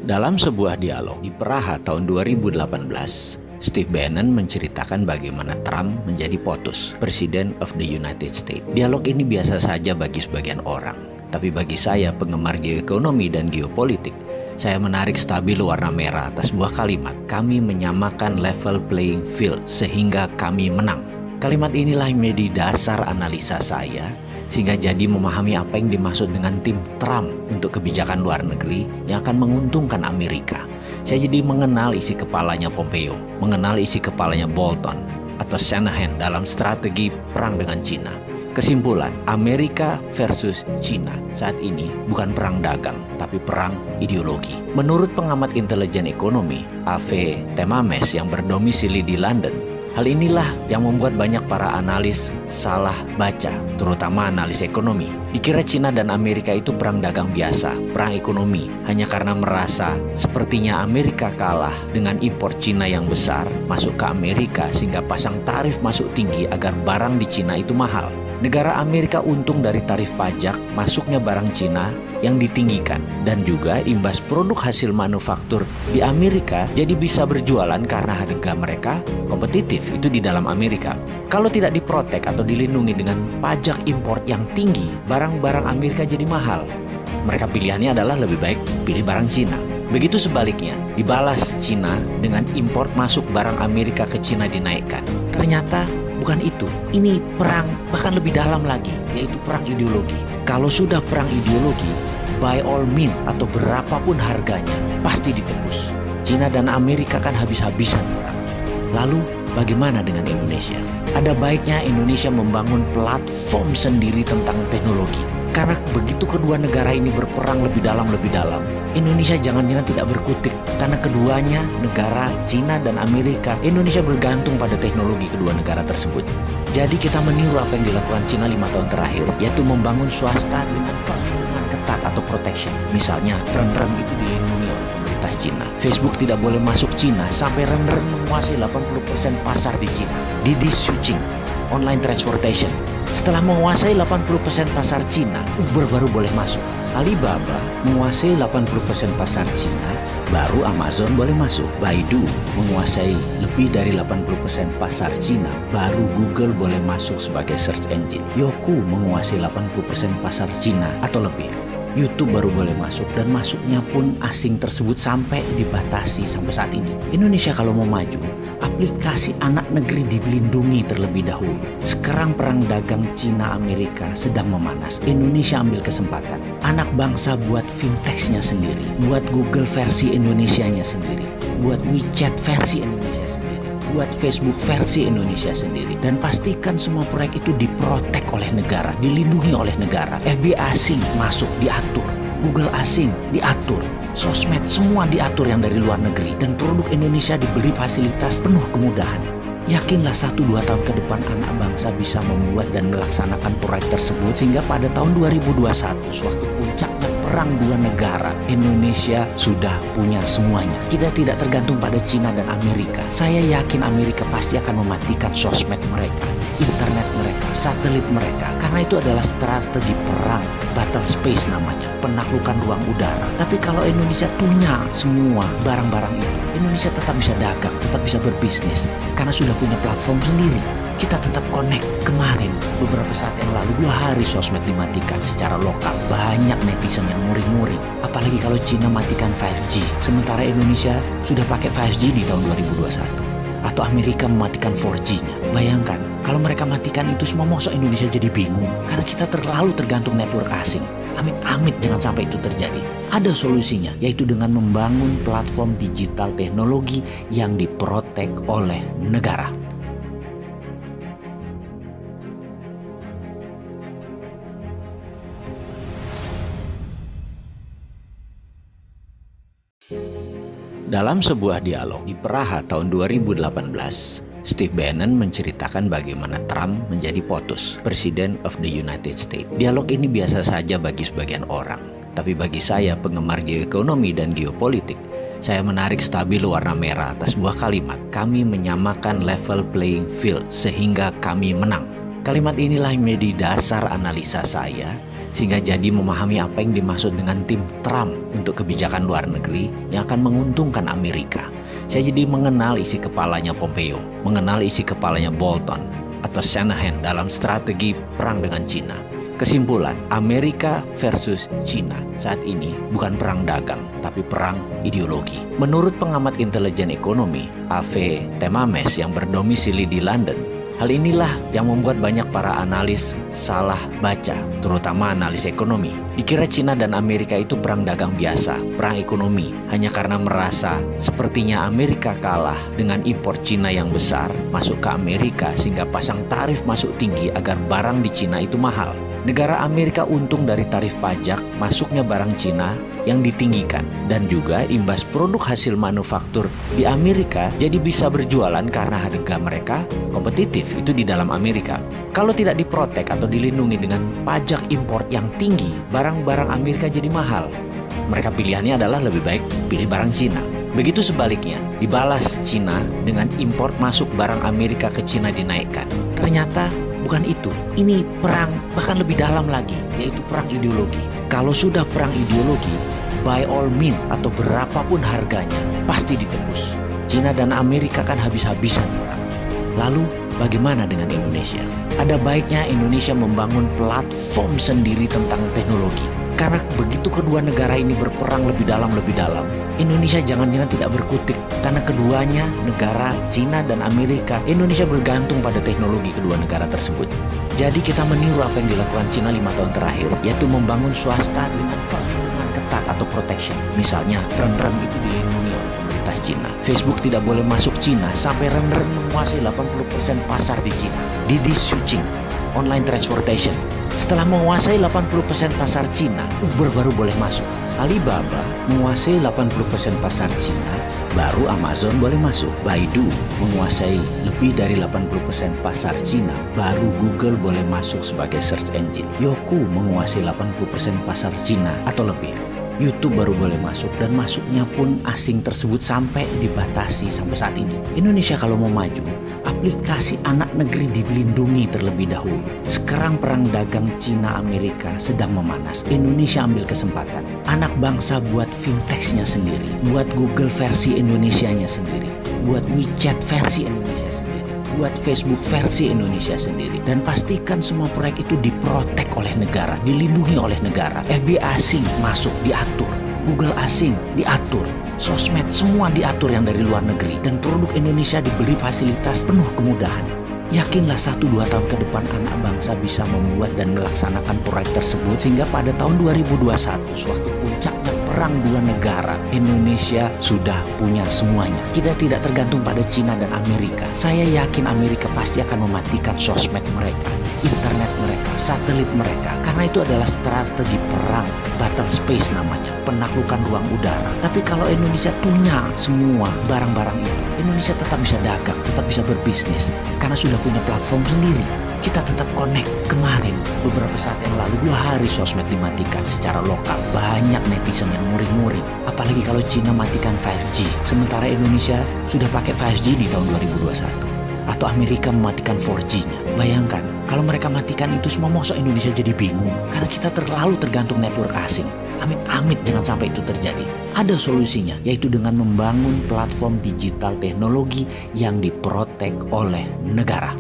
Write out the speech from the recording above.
Dalam sebuah dialog di Praha tahun 2018, Steve Bannon menceritakan bagaimana Trump menjadi POTUS, President of the United States. Dialog ini biasa saja bagi sebagian orang, tapi bagi saya, penggemar geoekonomi dan geopolitik, saya menarik stabilo warna merah atas sebuah kalimat, kami menyamakan level playing field sehingga kami menang. Kalimat inilah yang menjadi dasar analisa saya, sehingga jadi memahami apa yang dimaksud dengan tim Trump untuk kebijakan luar negeri yang akan menguntungkan Amerika. Saya jadi mengenal isi kepalanya Pompeo, mengenal isi kepalanya Bolton atau Shanahan dalam strategi perang dengan Cina. Kesimpulan, Amerika versus Cina saat ini bukan perang dagang, tapi perang ideologi. Menurut pengamat intelijen ekonomi, A.V. Temames yang berdomisili di London, hal inilah yang membuat banyak para analis salah baca, terutama analis ekonomi. Dikira Cina dan Amerika itu perang dagang biasa, perang ekonomi, hanya karena merasa sepertinya Amerika kalah dengan impor Cina yang besar masuk ke Amerika sehingga pasang tarif masuk tinggi agar barang di Cina itu mahal. Negara Amerika untung dari tarif pajak masuknya barang Cina yang ditinggikan dan juga imbas produk hasil manufaktur di Amerika jadi bisa berjualan karena harga mereka kompetitif itu di dalam Amerika. Kalau tidak diprotek atau dilindungi dengan pajak impor yang tinggi, barang-barang Amerika jadi mahal. Mereka pilihannya adalah lebih baik pilih barang Cina. Begitu sebaliknya, dibalas Cina dengan impor masuk barang Amerika ke Cina dinaikkan. Ternyata bukan itu. Ini perang bahkan lebih dalam lagi, yaitu perang ideologi. Kalau sudah perang ideologi, by all means atau berapapun harganya, pasti ditebus. Cina dan Amerika kan habis-habisan perang. Lalu bagaimana dengan Indonesia? Ada baiknya Indonesia membangun platform sendiri tentang teknologi. Karena begitu kedua negara ini berperang lebih dalam, Indonesia jangan-jangan tidak berkutik. Karena keduanya, negara Cina dan Amerika, Indonesia bergantung pada teknologi kedua negara tersebut. Jadi kita meniru apa yang dilakukan Cina 5 tahun terakhir, yaitu membangun swasta dengan perlindungan ketat atau protection. Misalnya, rem-rem itu dilindungi oleh pemerintah Cina. Facebook tidak boleh masuk Cina sampai rem-rem menguasai 80% pasar di Cina. Didi Switching, online transportation. Setelah menguasai 80% pasar Cina, Uber baru boleh masuk. Alibaba menguasai 80% pasar Cina, baru Amazon boleh masuk. Baidu menguasai lebih dari 80% pasar Cina, baru Google boleh masuk sebagai search engine. Youku menguasai 80% pasar Cina atau lebih. YouTube baru boleh masuk, dan masuknya pun asing tersebut sampai dibatasi sampai saat ini. Indonesia kalau mau maju, aplikasi anak negeri dilindungi terlebih dahulu. Sekarang perang dagang Cina-Amerika sedang memanas. Indonesia ambil kesempatan. Anak bangsa buat fintechnya sendiri, buat Google versi Indonesianya sendiri, buat WeChat versi Indonesia sendiri, buat Facebook versi Indonesia sendiri, dan pastikan semua proyek itu diprotek oleh negara, dilindungi oleh negara. FBI asing masuk diatur, Google asing diatur, sosmed semua diatur yang dari luar negeri, dan produk Indonesia diberi fasilitas penuh kemudahan. Yakinlah 1-2 tahun ke depan anak bangsa bisa membuat dan melaksanakan proyek tersebut, sehingga pada tahun 2021 sewaktu puncaknya perang dua negara, Indonesia sudah punya semuanya. Kita tidak tergantung pada Cina dan Amerika. Saya yakin Amerika pasti akan mematikan sosmed mereka, internet mereka, satelit mereka, karena itu adalah strategi perang, battle space namanya, penaklukan ruang udara. Tapi kalau Indonesia punya semua barang-barang itu, Indonesia tetap bisa dagang, tetap bisa berbisnis, karena sudah punya platform sendiri. Kita tetap connect. Kemarin, beberapa saat yang lalu, 2 hari sosmed dimatikan secara lokal. Banyak netizen yang muring-muring. Apalagi kalau Cina matikan 5G. Sementara Indonesia sudah pakai 5G di tahun 2021. Atau Amerika mematikan 4G-nya. Bayangkan, kalau mereka matikan itu semua, mosok Indonesia jadi bingung. Karena kita terlalu tergantung network asing. Amit-amit jangan sampai itu terjadi. Ada solusinya, yaitu dengan membangun platform digital teknologi yang diprotek oleh negara. Dalam sebuah dialog di Praha tahun 2018, Steve Bannon menceritakan bagaimana Trump menjadi POTUS, President of the United States. Dialog ini biasa saja bagi sebagian orang, tapi bagi saya, penggemar geoekonomi dan geopolitik, saya menarik stabilo warna merah atas sebuah kalimat, kami menyamakan level playing field sehingga kami menang. Kalimat inilah yang menjadi dasar analisa saya, sehingga jadi memahami apa yang dimaksud dengan tim Trump untuk kebijakan luar negeri yang akan menguntungkan Amerika. Saya jadi mengenal isi kepalanya Pompeo, mengenal isi kepalanya Bolton atau Shanahan dalam strategi perang dengan Cina. Kesimpulan, Amerika versus Cina saat ini bukan perang dagang, tapi perang ideologi. Menurut pengamat intelijen ekonomi, A.V. Temames yang berdomisili di London, hal inilah yang membuat banyak para analis salah baca, terutama analis ekonomi. Dikira Cina dan Amerika itu perang dagang biasa, perang ekonomi, hanya karena merasa sepertinya Amerika kalah dengan impor Cina yang besar masuk ke Amerika sehingga pasang tarif masuk tinggi agar barang di Cina itu mahal. Negara Amerika untung dari tarif pajak masuknya barang Cina yang ditinggikan dan juga imbas produk hasil manufaktur di Amerika jadi bisa berjualan karena harga mereka kompetitif itu di dalam Amerika. Kalau tidak diprotek atau dilindungi dengan pajak impor yang tinggi, barang-barang Amerika jadi mahal. Mereka pilihannya adalah lebih baik pilih barang Cina. Begitu sebaliknya, dibalas Cina dengan impor masuk barang Amerika ke Cina dinaikkan. Ternyata bukan itu. Ini perang bahkan lebih dalam lagi, yaitu perang ideologi. Kalau sudah perang ideologi, by all means atau berapapun harganya, pasti ditebus. Cina dan Amerika kan habis-habisan perang. Lalu bagaimana dengan Indonesia? Ada baiknya Indonesia membangun platform sendiri tentang teknologi. Karena begitu kedua negara ini berperang lebih dalam, Indonesia jangan-jangan tidak berkutik. Karena keduanya, negara Cina dan Amerika, Indonesia bergantung pada teknologi kedua negara tersebut. Jadi kita meniru apa yang dilakukan Cina 5 tahun terakhir, yaitu membangun swasta dengan perlindungan ketat atau protection. Misalnya, rem-rem itu dilindungi oleh pemerintah Cina. Facebook tidak boleh masuk Cina sampai rem-rem menguasai 80% pasar di Cina. Didi Xuqing, online transportation. Setelah menguasai 80% pasar Cina, Uber baru boleh masuk. Alibaba menguasai 80% pasar Cina, baru Amazon boleh masuk. Baidu menguasai lebih dari 80% pasar Cina, baru Google boleh masuk sebagai search engine. Youku menguasai 80% pasar Cina atau lebih. YouTube baru boleh masuk, dan masuknya pun asing tersebut sampai dibatasi sampai saat ini. Indonesia kalau mau maju, aplikasi anak negeri dilindungi terlebih dahulu. Sekarang perang dagang Cina Amerika sedang memanas. Indonesia ambil kesempatan. Anak bangsa buat fintechnya sendiri, buat Google versi Indonesianya sendiri, buat WeChat versi Indonesia sendiri, buat Facebook versi Indonesia sendiri, dan pastikan semua proyek itu diprotek oleh negara, dilindungi oleh negara. FBI asing masuk diatur, Google asing diatur, sosmed semua diatur yang dari luar negeri, dan produk Indonesia diberi fasilitas penuh kemudahan. Yakinlah 1-2 tahun ke depan anak bangsa bisa membuat dan melaksanakan proyek tersebut, sehingga pada tahun 2021 sewaktu puncaknya perang dua negara, Indonesia sudah punya semuanya. Kita tidak tergantung pada Cina dan Amerika. Saya yakin Amerika pasti akan mematikan sosmed mereka, internet mereka, satelit mereka, karena itu adalah strategi perang, battle space namanya, penaklukan ruang udara. Tapi kalau Indonesia punya semua barang-barang itu, Indonesia tetap bisa dagang, tetap bisa berbisnis, karena sudah punya platform sendiri. Kita tetap connect. Kemarin beberapa saat yang lalu 2 hari sosmed dimatikan secara lokal. Banyak netizen yang muring-muring. Apalagi kalau Cina matikan 5G, sementara Indonesia sudah pakai 5G di tahun 2021. Atau Amerika mematikan 4G-nya. Bayangkan kalau mereka matikan itu semua, masa Indonesia jadi bingung karena kita terlalu tergantung network asing. Amit-amit jangan sampai itu terjadi. Ada solusinya, yaitu dengan membangun platform digital teknologi yang diprotek oleh negara.